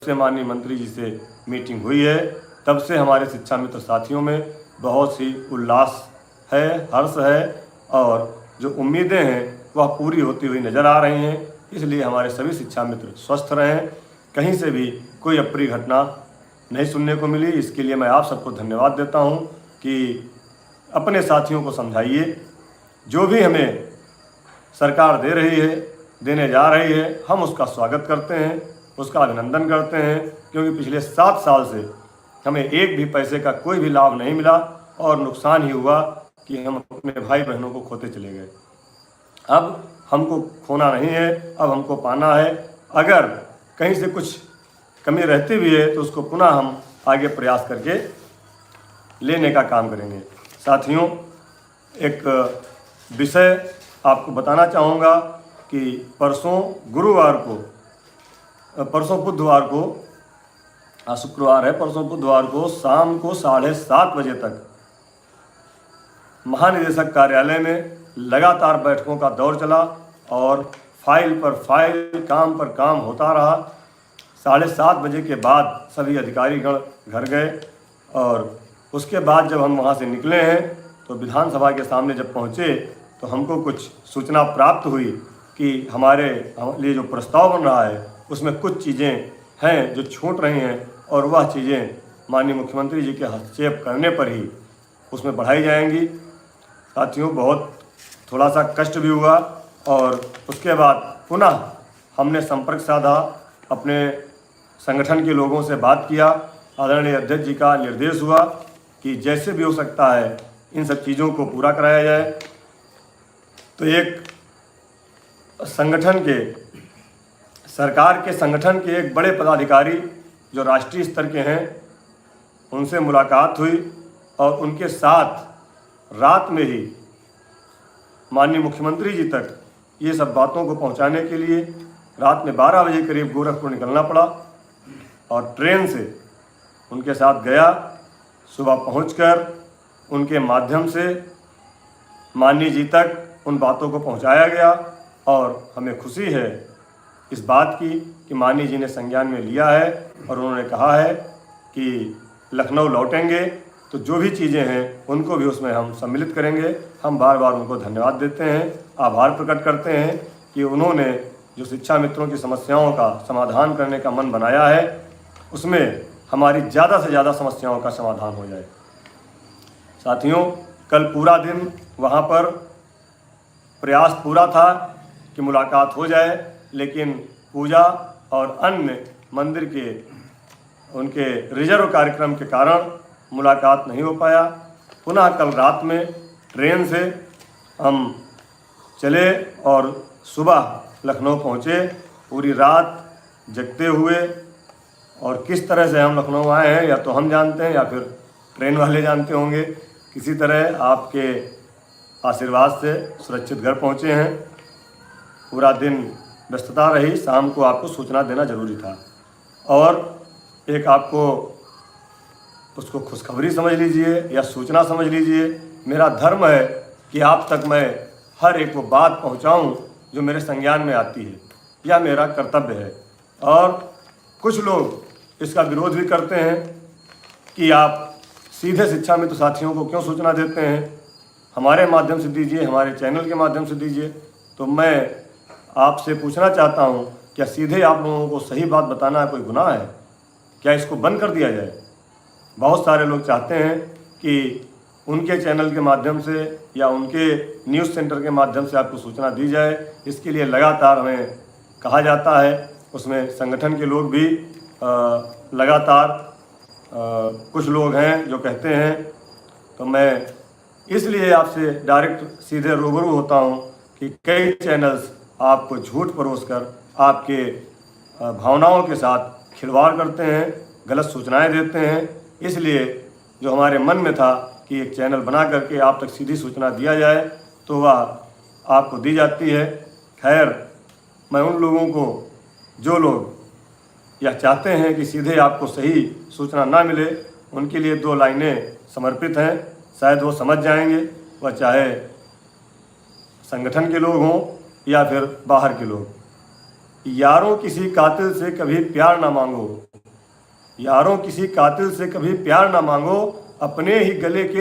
से माननीय मंत्री जी से मीटिंग हुई है, तब से हमारे शिक्षा मित्र साथियों में बहुत सी उल्लास है, हर्ष है और जो उम्मीदें हैं वह पूरी होती हुई नज़र आ रही हैं। इसलिए हमारे सभी शिक्षा मित्र स्वस्थ रहें, कहीं से भी कोई अप्रिय घटना नहीं सुनने को मिली। इसके लिए मैं आप सबको धन्यवाद देता हूं कि अपने साथियों को समझाइए, जो भी हमें सरकार दे रही है, देने जा रही है, हम उसका स्वागत करते हैं, उसका अभिनंदन करते हैं, क्योंकि पिछले 7 साल से हमें एक भी पैसे का कोई भी लाभ नहीं मिला और नुकसान ही हुआ कि हम अपने भाई बहनों को खोते चले गए। अब हमको खोना नहीं है, अब हमको पाना है। अगर कहीं से कुछ कमी रहती भी है तो उसको पुनः हम आगे प्रयास करके लेने का काम करेंगे। साथियों, एक विषय आपको बताना चाहूँगा कि परसों बुधवार को शुक्रवार है, परसों बुधवार को शाम को 7:30 बजे तक महानिदेशक कार्यालय में लगातार बैठकों का दौर चला और फाइल पर फाइल, काम पर काम होता रहा। 7:30 बजे के बाद सभी अधिकारीगण घर गए और उसके बाद जब हम वहाँ से निकले हैं तो विधानसभा के सामने जब पहुँचे तो हमको कुछ सूचना प्राप्त हुई कि हमारे लिए जो प्रस्ताव बन रहा है उसमें कुछ चीज़ें हैं जो छूट रही हैं और वह चीज़ें माननीय मुख्यमंत्री जी के हस्तक्षेप करने पर ही उसमें बढ़ाई जाएंगी। साथियों, बहुत थोड़ा सा कष्ट भी हुआ और उसके बाद पुनः हमने संपर्क साधा, अपने संगठन के लोगों से बात किया। आदरणीय अध्यक्ष जी का निर्देश हुआ कि जैसे भी हो सकता है इन सब चीज़ों को पूरा कराया जाए। तो एक सरकार के संगठन के एक बड़े पदाधिकारी जो राष्ट्रीय स्तर के हैं उनसे मुलाकात हुई और उनके साथ रात में ही माननीय मुख्यमंत्री जी तक ये सब बातों को पहुंचाने के लिए रात में 12 बजे करीब गोरखपुर निकलना पड़ा और ट्रेन से उनके साथ गया। सुबह पहुंचकर उनके माध्यम से माननीय जी तक उन बातों को पहुंचाया गया और हमें खुशी है इस बात की कि माननीय जी ने संज्ञान में लिया है और उन्होंने कहा है कि लखनऊ लौटेंगे तो जो भी चीज़ें हैं उनको भी उसमें हम सम्मिलित करेंगे। हम बार बार उनको धन्यवाद देते हैं, आभार प्रकट करते हैं कि उन्होंने जो शिक्षा मित्रों की समस्याओं का समाधान करने का मन बनाया है उसमें हमारी ज़्यादा से ज़्यादा समस्याओं का समाधान हो जाए। साथियों, कल पूरा दिन वहाँ पर प्रयास पूरा था कि मुलाकात हो जाए, लेकिन पूजा और अन्य मंदिर के उनके रिजर्व कार्यक्रम के कारण मुलाकात नहीं हो पाया। पुनः कल रात में ट्रेन से हम चले और सुबह लखनऊ पहुँचे। पूरी रात जगते हुए और किस तरह से हम लखनऊ आए हैं या तो हम जानते हैं या फिर ट्रेन वाले जानते होंगे। किसी तरह आपके आशीर्वाद से सुरक्षित घर पहुँचे हैं। पूरा दिन व्यस्तता रही, शाम को आपको सूचना देना जरूरी था और एक आपको उसको खुशखबरी समझ लीजिए या सूचना समझ लीजिए। मेरा धर्म है कि आप तक मैं हर एक वो बात पहुंचाऊं जो मेरे संज्ञान में आती है, यह मेरा कर्तव्य है। और कुछ लोग इसका विरोध भी करते हैं कि आप सीधे शिक्षा मित्र साथियों को क्यों सूचना देते हैं, हमारे माध्यम से दीजिए, हमारे चैनल के माध्यम से दीजिए। तो मैं आपसे पूछना चाहता हूं, क्या सीधे आप लोगों को सही बात बताना कोई गुनाह है? क्या इसको बंद कर दिया जाए? बहुत सारे लोग चाहते हैं कि उनके चैनल के माध्यम से या उनके न्यूज़ सेंटर के माध्यम से आपको सूचना दी जाए। इसके लिए लगातार हमें कहा जाता है, उसमें संगठन के लोग भी लगातार कुछ लोग हैं जो कहते हैं। तो मैं इसलिए आपसे डायरेक्ट सीधे रूबरू होता हूं कि कई चैनल्स आपको झूठ परोसकर आपके भावनाओं के साथ खिलवाड़ करते हैं, गलत सूचनाएं देते हैं। इसलिए जो हमारे मन में था कि एक चैनल बना करके आप तक सीधी सूचना दिया जाए तो वह आपको दी जाती है। खैर, मैं उन लोगों को, जो लोग यह चाहते हैं कि सीधे आपको सही सूचना ना मिले, उनके लिए 2 लाइनें समर्पित हैं, शायद वो समझ जाएंगे, वह चाहे संगठन के लोग हों या फिर बाहर के लोग। यारों किसी कातिल से कभी प्यार ना मांगो, यारों किसी कातिल से कभी प्यार ना मांगो, अपने ही गले के